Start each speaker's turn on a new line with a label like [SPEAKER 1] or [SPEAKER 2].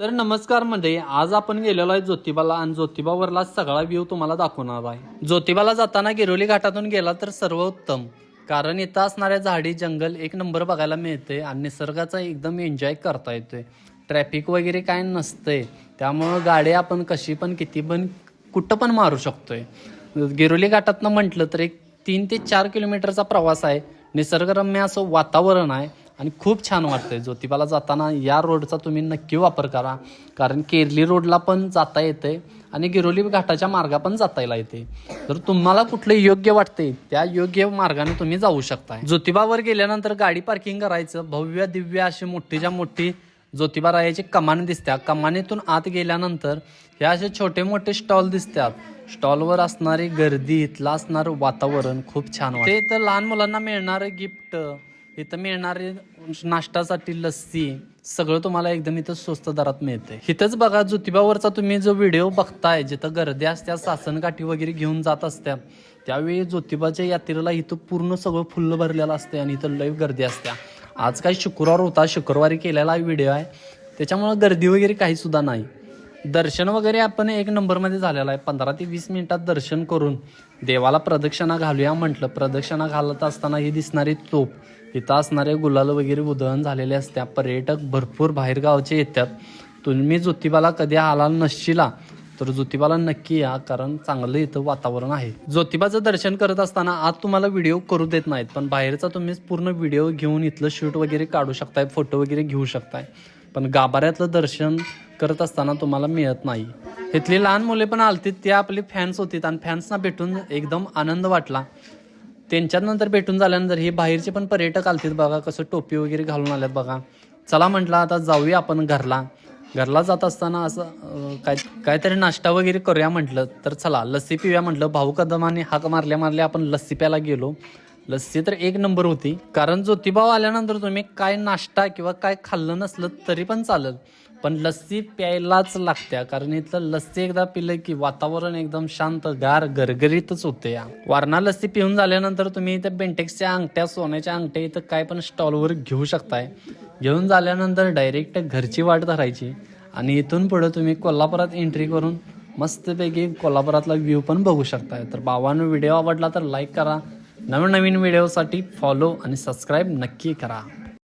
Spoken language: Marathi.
[SPEAKER 1] तर नमस्कार म्हणजे आज आपण गेलेलो आहे ज्योतिबाला आणि ज्योतिबावरला सगळा व्ह्यू तुम्हाला दाखवणार आहे। ज्योतिबाला जाताना गिरोली घाटातून गेला तर सर्वोत्तम, कारण इथं असणाऱ्या झाडी जंगल एक नंबर बघायला मिळते आणि निसर्गाचा एकदम एन्जॉय करता येतोय। ट्रॅफिक वगैरे काय नसते, त्यामुळं गाडी आपण कशी पण किती पण कुठं पण मारू शकतोय। गिरोली घाटातनं म्हटलं तर एक 3 ते 4 किलोमीटरचा प्रवास आहे। निसर्गरम्य असं वातावरण आहे आणि खूप छान वाटतंय। ज्योतिबाला जाताना या रोडचा तुम्ही नक्की वापर करा, कारण केरली रोडला पण जाता येते आणि गिरोली घाटाच्या मार्गा पण जाता येते। तर तुम्हाला कुठलं योग्य वाटते त्या योग्य मार्गाने तुम्ही जाऊ शकता। ज्योतिबावर गेल्यानंतर गाडी पार्किंग करायचं, भव्य दिव्य अशी मोठीच्या मोठी ज्योतिबा रायाची कमान दिसत्या। कमानीतून आत गेल्यानंतर हे असे छोटे मोठे स्टॉल दिसतात। स्टॉलवर असणारी गर्दी, इथलं असणारं वातावरण खूप छान वाटतं। ते तर लहान मुलांना मिळणारे गिफ्ट, इथं मिळणारे नाश्त्यासाठी लस्सी, सगळं तुम्हाला एकदम इथं स्वस्त दरात मिळते। इथंच बघा ज्योतिबावरचा तुम्ही जो व्हिडिओ बघताय, जिथं गर्दी असत्या, सासनकाठी वगैरे घेऊन जात असत्या, त्यावेळी ज्योतिबाच्या यात्रेला इथं पूर्ण सगळं फुल्ल भरलेलं असते आणि इथं लई गर्दी असत्या। आज काही शुक्रवार होता, शुक्रवारी केलेला व्हिडिओ आहे, त्याच्यामुळं गर्दी वगैरे काही सुद्धा नाही। दर्शन वगैरे आपण एक नंबरमध्ये झालेलं आहे। 15 ते 20 मिनिटात दर्शन करून देवाला प्रदक्षिणा घालूया म्हटलं। प्रदक्षिणा घालत असताना ही दिसणारी तोप, इथं असणारे गुलाल वगैरे उधळण झालेले असत्या। पर्यटक भरपूर बाहेरगावचे येतात। तुम्ही ज्योतिबाला कधी आला नसशीला तर ज्योतिबाला नक्की या, कारण चांगलं इथं वातावरण आहे। ज्योतिबाचं दर्शन करत असताना आत तुम्हाला व्हिडिओ करू देत नाहीत, पण बाहेरचा तुम्ही पूर्ण व्हिडिओ घेऊन इथलं शूट वगैरे काढू शकताय, फोटो वगैरे घेऊ शकताय। पण गाभाऱ्यातलं दर्शन करत असताना तुम्हाला मिळत नाही। इथली लहान मुले पण आलती, ते आपली फॅन्स होती आणि फॅन्सना भेटून एकदम आनंद वाटला। त्यांच्यानंतर भेटून झाल्यानंतर हे बाहेरचे पण पर्यटक आलतीत बघा, कसं टोपी वगैरे घालून आल्यात बघा। चला म्हटलं आता जाऊया आपण घरला जात असताना असं काहीतरी नाश्ता वगैरे करूया म्हटलं, तर चला लस्सी पिऊया म्हटलं। भाऊ कदमाने हाक मारल्या आपण लस्सी प्यायला गेलो। लस्सी तर एक नंबर होती, कारण ज्योतिबा आल्यानंतर तुम्ही काय नाश्ता किंवा काय खाल्लं नसलं तरी पण चालेल, पण लस्सी प्यायलाच लागत्या, कारण इथलं लस्सी एकदा पिलं की वातावरण एकदम शांत गार गरगरीतच होते। वारणा लस्सी पिऊन झाल्यानंतर तुम्ही इथं बेंटेक्सच्या अंगठ्या, सोन्याच्या अंगठ्या, इथं काय पण स्टॉलवर घेऊ शकताय। घेऊन झाल्यानंतर डायरेक्ट घरची वाट धरायची आणि इथून पुढे तुम्ही कोल्हापुरात एंट्री करून मस्तपैकी कोल्हापुरातला व्ह्यू पण बघू शकताय। तर भावांनो, व्हिडिओ आवडला तर लाईक करा, नवीन व्हिडिओसाठी फॉलो आणि सबस्क्राईब नक्की करा।